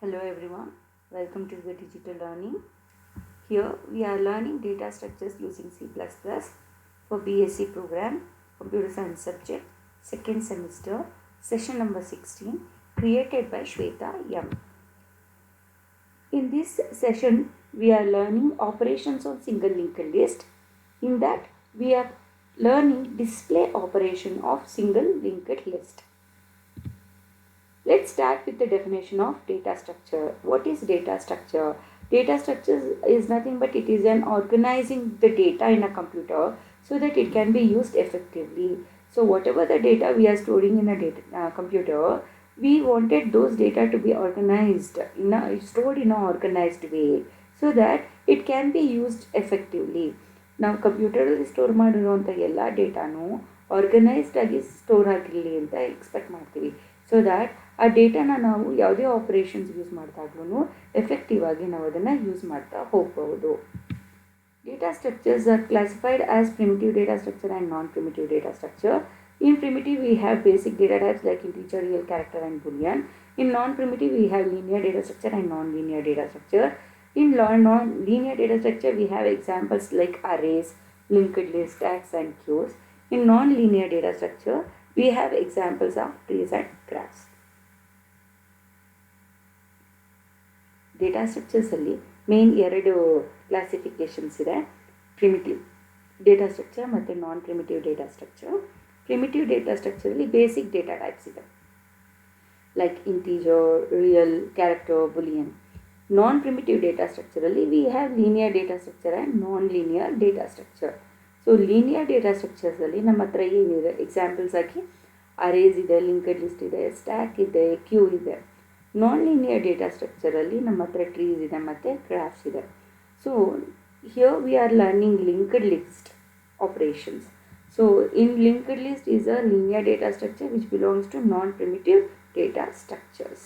Hello everyone, welcome to the digital learning. Here we are learning data structures using C++ for BSc program, computer science subject, second semester, session number 16, created by Shweta M. In this session, we are learning operations on single linked list. In that, we are learning display operation of single linked list. Let's start with the definition of data structure. What is data structure? Data structure is nothing but it is an organizing the data in a computer so that it can be used effectively. So whatever the data we are storing in a computer, we wanted those data to be organized, stored in an organized way so that it can be used effectively. ನಾವು ಕಂಪ್ಯೂಟರಲ್ಲಿ store ಮಾಡಿರುವಂಥ ಎಲ್ಲ ಡೇಟಾನು organised ಆಗಿ store ಆಗಿರಲಿ ಅಂತ expect ಮಾಡ್ತೀವಿ so that ಆ ಡೇಟಾನ ನಾವು ಯಾವುದೇ ಆಪರೇಷನ್ಸ್ ಯೂಸ್ ಮಾಡಿದಾಗ್ಲೂ ಎಫೆಕ್ಟಿವ್ ಆಗಿ ನಾವು ಅದನ್ನು ಯೂಸ್ ಮಾಡ್ತಾ ಹೋಗ್ಬೋದು. Data structures are classified as primitive data structure and non-primitive data structure. In primitive, we have basic data types like integer, real, character, and boolean. In non-primitive, we have linear data structure and non-linear data structure. In non-linear data structure, we have examples like arrays, linked lists, stacks, and queues. In non-linear data structure, we have examples of trees and graphs. Data ಸ್ಟ್ರಕ್ಚರ್ಸಲ್ಲಿ main ಎರಡು classifications ಇದೆ, primitive data structure ಮತ್ತು non primitive data structure. Primitive data ಸ್ಟ್ರಕ್ಚರಲ್ಲಿ basic data types ಇದೆ like integer, real, character, Boolean. Non primitive data ಸ್ಟ್ರಕ್ಚರಲ್ಲಿ we have linear data structure and non linear data structure. So linear data ಸ್ಟ್ರಕ್ಚರ್ಸಲ್ಲಿ ನಮ್ಮ ಹತ್ರ ಏನಿದೆ examples ಆಗಿ arrays ಇದೆ, linked list ಇದೆ, ಸ್ಟ್ಯಾಕ್ ಇದೆ, ಕ್ಯೂ ಇದೆ. ನಾನ್ ಲೀನಿಯರ್ ಡೇಟಾ ಸ್ಟ್ರಕ್ಚರಲ್ಲಿ ನಮ್ಮ ಹತ್ರ ಟ್ರೀಸ್ ಇದೆ ಮತ್ತು ಗ್ರಾಫ್ಸ್ ಇದೆ. So here we are learning linked list operations. So in linked list is a linear data structure which belongs to non primitive data structures.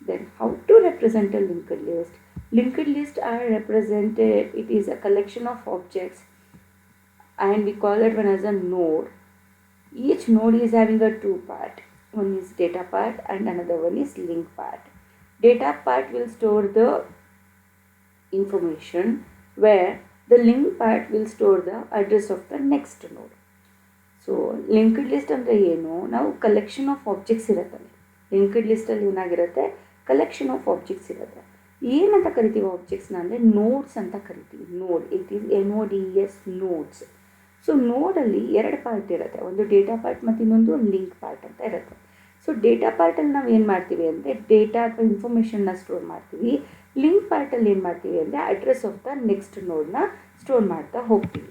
Then how to represent a linked list? Linked lists are represented, it is a collection of objects and we call it one as a node. Each node is having a two part. One is data part and another one is link part. Data part will store the information where the link part will store the address of the next node. So linked list ಅಂದರೆ ಏನು, ನಾವು collection of objects ಇರುತ್ತೆ. Linked ಲಿಸ್ಟಲ್ಲಿ ಏನಾಗಿರುತ್ತೆ, collection of objects ಇರುತ್ತೆ. ಏನಂತ ಕರಿತೀವಿ ಆಬ್ಜೆಕ್ಟ್ಸ್ನ ಅಂದರೆ notes ಅಂತ ಕರಿತೀವಿ. ನೋಡ್, it is NODES, notes. So ನೋಡಲ್ಲಿ ಎರಡು ಪಾರ್ಟ್ ಇರುತ್ತೆ, ಒಂದು ಡೇಟಾ ಪಾರ್ಟ್ ಮತ್ತು ಇನ್ನೊಂದು ಲಿಂಕ್ ಪಾರ್ಟ್ ಅಂತ ಇರುತ್ತೆ. ಸೊ ಡೇಟಾ ಪಾರ್ಟಲ್ಲಿ ನಾವು ಏನು ಮಾಡ್ತೀವಿ ಅಂದರೆ ಡೇಟಾ ಅಥವಾ ಇನ್ಫಾರ್ಮೇಷನ್ನ ಸ್ಟೋರ್ ಮಾಡ್ತೀವಿ. ಲಿಂಕ್ ಪಾರ್ಟಲ್ಲಿ ಏನು ಮಾಡ್ತೀವಿ ಅಂದರೆ ಅಡ್ರೆಸ್ ಆಫ್ ದ ನೆಕ್ಸ್ಟ್ ನೋಡ್ನ ಸ್ಟೋರ್ ಮಾಡ್ತಾ ಹೋಗ್ತೀವಿ.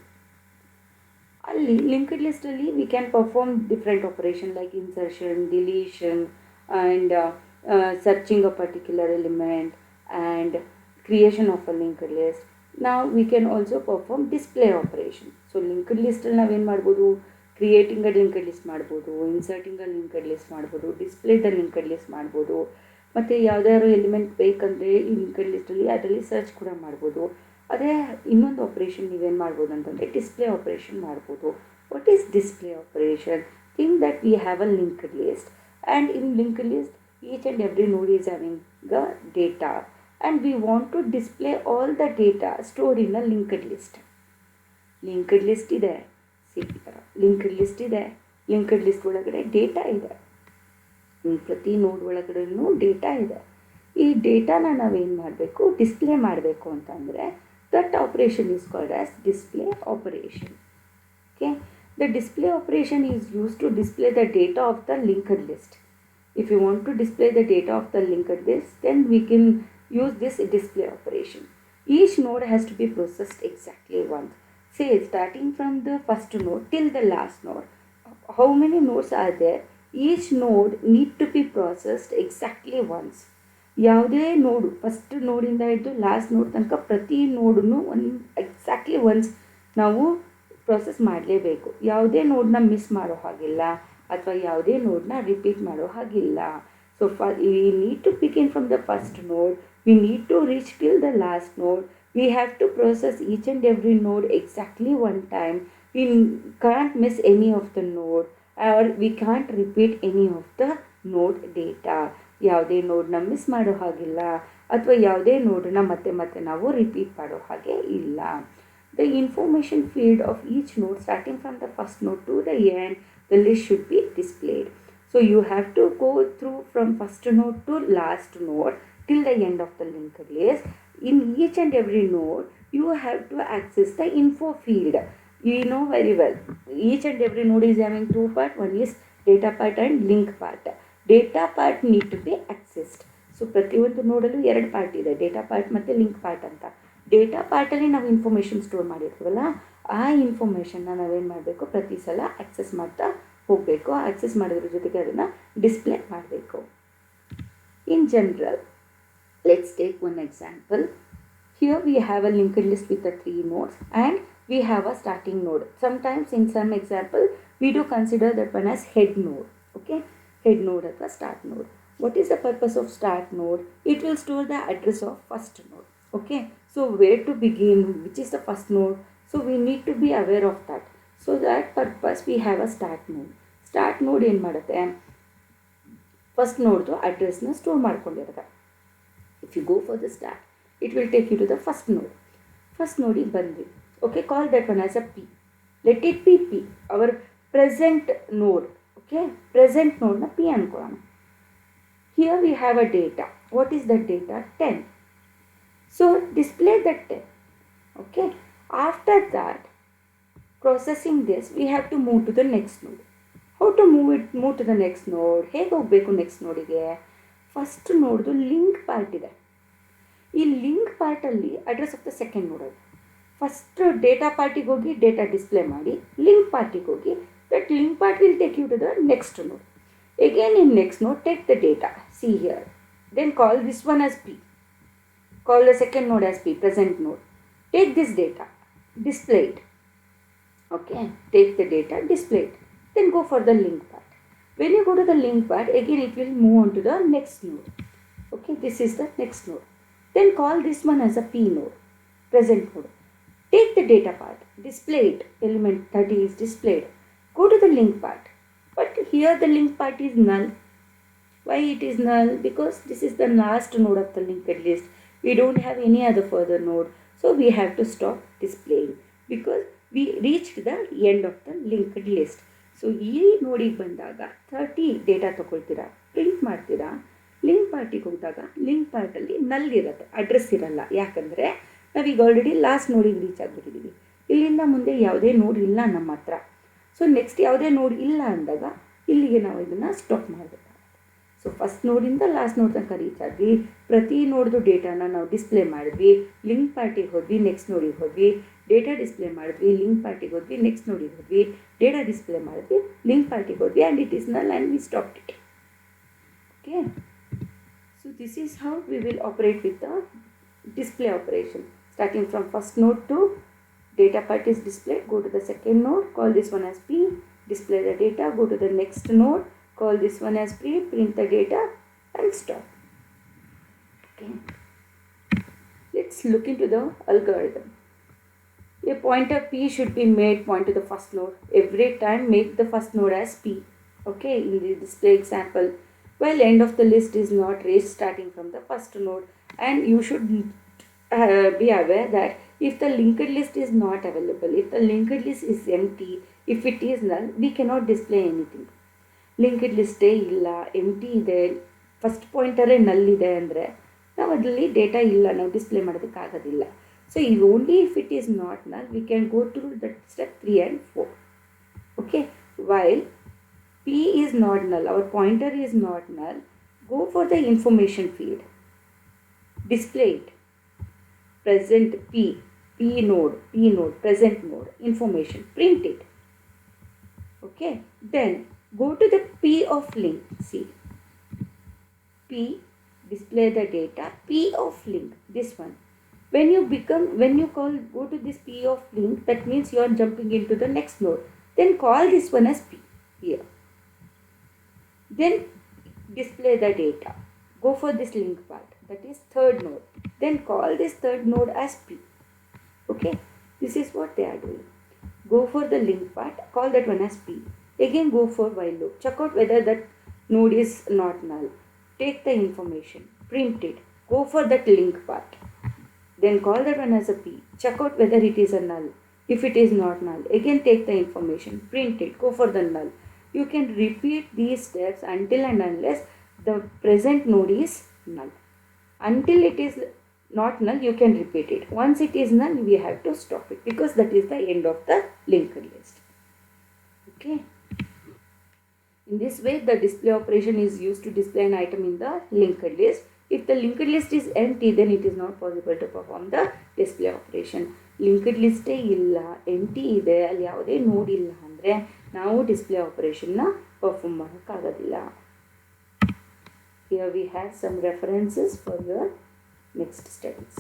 ಅಲ್ಲಿ ಲಿಂಕ್ಡ್ ಲಿಸ್ಟಲ್ಲಿ we can perform different operation like insertion, deletion and searching a particular element and creation of a linked list. ನಾವು we can also perform display operation. So linked ಲಿಸ್ಟಲ್ಲಿ ನಾವೇನು ಮಾಡ್ಬೋದು, creating a linked list ಮಾಡ್ಬೋದು, inserting a linked list ಮಾಡ್ಬೋದು, display the linked list ಮಾಡ್ಬೋದು, ಮತ್ತು ಯಾವುದಾದ್ರು element ಬೇಕಂದರೆ ಈ ಲಿಂಕ್ಡ್ ಲಿಸ್ಟಲ್ಲಿ ಅದರಲ್ಲಿ ಸರ್ಚ್ ಕೂಡ ಮಾಡ್ಬೋದು. ಅದೇ ಇನ್ನೊಂದು ಆಪರೇಷನ್ ನೀವೇನು ಮಾಡ್ಬೋದು ಅಂತಂದರೆ ಡಿಸ್ಪ್ಲೇ ಆಪರೇಷನ್ ಮಾಡ್ಬೋದು. What is display operation? Think that we have a linked list and in linked list each and every node is having the data and we want to display all the data store in a linked list. Linked list ಇದೆ, linked list ಇದೆ, linked list ಒಳಗಡೆ data ಇದೆ, ಪ್ರತಿ ನೋಡ್ ಒಳಗಡೆನೂ data ಇದೆ. ಈ ಡೇಟಾನ ನಾವೇನು ಮಾಡಬೇಕು, ಡಿಸ್ಪ್ಲೇ ಮಾಡಬೇಕು ಅಂತಂದರೆ that operation is called as display operation. Okay, the display operation is used to display the data of the linked list. If you want to display the data of the linked list, then we can use this display operation. Each node has to be processed exactly once. Say starting from the first node till the last node. How many nodes are there? Each node need to be processed exactly once. ಯಾವುದೇ ನೋಡು first ನೋಡಿಂದ ಹಿಡಿದು last ನೋಡ್ ತನಕ ಪ್ರತಿ ನೋಡನ್ನು exactly once ನಾವು process ಮಾಡಲೇಬೇಕು. ಯಾವುದೇ ನೋಡನ್ನ miss ಮಾಡೋ ಹಾಗಿಲ್ಲ ಅಥವಾ ಯಾವುದೇ ನೋಡನ್ನ ರಿಪೀಟ್ ಮಾಡೋ ಹಾಗಿಲ್ಲ. So we need to begin from the first node, we need to reach till the last node, we have to process each and every node exactly one time. We can't miss any of the node or we can't repeat any of the node data. ಯಾವುದೇ ನೋಡನ್ನ miss ಮಾಡೋ ಹಾಗಿಲ್ಲ, ಅಥವಾ ಯಾವುದೇ ನೋಡನ್ನ ಮತ್ತೆ ಮತ್ತೆ ನಾವು repeat ಮಾಡೋ ಹಾಗೆ ಇಲ್ಲ. The information field of each node starting from the first node to the end, the list should be displayed. So you have to go through from first node to last node till the end of the linked list. In each and every node, you have to access the info field. You know very well, each and every node is having two parts. One is data part and link part. Data part need to be accessed. So ಪ್ರತಿಯೊಂದು ನೋಡಲು ಎರಡು part ಇದೆ, data part ಮತ್ತು link part ಅಂತ. Data ಪಾರ್ಟಲ್ಲಿ ನಾವು information store ಮಾಡಿರ್ತೀವಲ್ಲ, ಆ ಇನ್ಫಾರ್ಮೇಷನ್ನ ನಾವೇನು ಮಾಡಬೇಕು, ಪ್ರತಿ ಸಲ ಆಕ್ಸೆಸ್ ಮಾಡ್ತಾ ಹೋಗಬೇಕು. ಆಕ್ಸೆಸ್ ಮಾಡೋದ್ರ ಜೊತೆಗೆ ಅದನ್ನು ಡಿಸ್ಪ್ಲೇ ಮಾಡಬೇಕು. In general, let's take one example. Here V have a linked list with the 3 nodes and we have a starting node. Sometimes in some example we do consider that one as head node. Okay, head node ಅಥವಾ start node. What is the purpose of start node? It will store the address of first node. Okay, so where to begin, which is the first node, so we need to be aware of that. So that purpose we have a start node. Start node ಏನು ಮಾಡುತ್ತೆ, first ನೋಡ್ದು ಅಡ್ರೆಸ್ನ store ಮಾಡ್ಕೊಂಡಿರುತ್ತೆ. If you go for the start, it will take you to the first node. First node ಗೆ ಬಂದ್ವಿ. Okay, call that one as a P. Let it be P, our present node. Okay, present node na P ಅನ್ಕೊಳ್ಳೋಣ. Here we have a data. What is the data? 10. So display that 10. Okay, after that, processing this, we have to move to the next node. How to move to the next node? ಹೇಗೆ ಹೋಗಬೇಕು next ನೋಡಿಗೆ? First ನೋಡ್ದು link part ಇದೆ. ಈ link ಪಾರ್ಟಲ್ಲಿ address of the second node ಇದೆ. First data ಪಾರ್ಟಿಗೆ ಹೋಗಿ ಡೇಟಾ ಡಿಸ್ಪ್ಲೇ ಮಾಡಿ, ಲಿಂಕ್ ಪಾರ್ಟಿಗೆ ಹೋಗಿ, that link part will take you to the next node. Again in next node, take the data, see here, then call this one as P, call the second node as P, present node, take this data, display it. Okay, take the data, display it, then go for the link part. When you go to the link part, again it will move on to the next node. Okay, this is the next node, then call this one as a P node, present node, take the data part, display it, element 30 is displayed, go to the link part. But here the link part is null. Why it is null? Because this is the last node of the linked list. We don't have any other further node. So we have to stop displaying because we reached the end of the linked list. So ಈ ನೋಡಿಗೆ ಬಂದಾಗ 30 data ತೊಗೊಳ್ತೀರಾ, print ಮಾಡ್ತೀರಾ, link ಪಾರ್ಟಿಗೆ ಹೋದಾಗ link ಪಾರ್ಟಲ್ಲಿ ನಲ್ ಇರುತ್ತೆ, address ಇರಲ್ಲ. ಯಾಕಂದರೆ ನಾವೀಗ ಆಲ್ರೆಡಿ ಲಾಸ್ಟ್ ನೋಡಿಗೆ ರೀಚ್ ಆಗಿಬಿಟ್ಟಿದ್ದೀವಿ. ಇಲ್ಲಿಂದ ಮುಂದೆ ಯಾವುದೇ ನೋಡ್ ಇಲ್ಲ ನಮ್ಮ ಹತ್ರ. ಸೊ ನೆಕ್ಸ್ಟ್ ಯಾವುದೇ ನೋಡ್ ಇಲ್ಲ ಅಂದಾಗ ಇಲ್ಲಿಗೆ ನಾವು ಇದನ್ನು ಸ್ಟಾಪ್ ಮಾಡಬೇಕಾಗುತ್ತೆ. ಸೊ ಫಸ್ಟ್ ನೋಡಿಂದ ಲಾಸ್ಟ್ ನೋಡ್ ತನಕ ರೀಚ್ ಆದ್ವಿ, ಪ್ರತಿ ನೋಡ್ದು ಡೇಟಾನ ನಾವು ಡಿಸ್ಪ್ಲೇ ಮಾಡಿದ್ವಿ, ಲಿಂಕ್ ಪಾರ್ಟಿಗೆ ಹೋದ್ವಿ, ನೆಕ್ಸ್ಟ್ ನೋಡಿಗೆ ಹೋದ್ವಿ, ಡೇಟಾ ಡಿಸ್ಪ್ಲೇ ಮಾಡಿದ್ವಿ, ಲಿಂಕ್ ಪಾರ್ಟಿಗೆ ಹೋದ್ವಿ, ನೆಕ್ಸ್ಟ್ ನೋಡಿಗೆ ಹೋದ್ವಿ, ಡೇಟಾ ಡಿಸ್ಪ್ಲೇ ಮಾಡಿದ್ವಿ, ಲಿಂಕ್ ಪಾರ್ಟಿಗೆ ಹೋದ್ವಿ, ಆ್ಯಂಡ್ ಇಟ್ ಈಸ್ ನಲ್ and we stopped it. Okay, so this is how we will operate with the display operation. Starting from first ನೋಡ್ to data part is displayed, go to the second node, call this one as P, display the data, go to the next node, call this one as P, print the data and stop. Okay, let's look into the algorithm. A pointer P should be made point to the first node. Every time make the first node as P. Okay, in the display example, while end of the list is not reached starting from the first node, and you should be aware that if the linked list is not available, if the linked list is empty, if it is null, we cannot display anything. Linked list ಇಲ್ಲ, empty ಇದೆ, first ಪಾಯಿಂಟರೇ null ಇದೆ ಅಂದರೆ ನಾವು ಅದರಲ್ಲಿ data ಇಲ್ಲ, ನಾವು display ಮಾಡೋದಕ್ಕಾಗೋದಿಲ್ಲ. ಸೊ ಈ only if it is not null we can go through that step 3 and 4. Okay, while P is not null, our pointer is not null, go for the information field, display it, present P node, present node, information, print it. Okay, then go to the P of link. See, P, display the data, P of link, this one. When you go to this P of link, that means you are jumping into the next node. Then call this one as P here. Then display the data. Go for this link part, that is third node. Then call this third node as P. Okay, this is what they are doing. Go for the link part, call that one as P. Again go for while loop, check out whether that node is not null. take the information, print it, go for that link part, then call that one as a P, check out whether it is a null. If it is not null, again take the information, print it, go for the null. You can repeat these steps until and unless the present node is null. Until it is not null, you can repeat it. Once it is null, we have to stop it because that is the end of the linked list. Okay. In this way, the display operation is used to display an item in the linked list. If the linked list is empty, then it is not possible to perform the display operation. Linked list ಇಲ್ಲ, empty ಇದೆ, ಅಲ್ಲಿ ಯಾವುದೇ ನೋಡ್ ಇಲ್ಲ ಅಂದರೆ ನಾವು display ಆಪರೇಷನ್ನ perform ಮಾಡೋಕ್ಕಾಗೋದಿಲ್ಲ. Here we have some references for your next studies.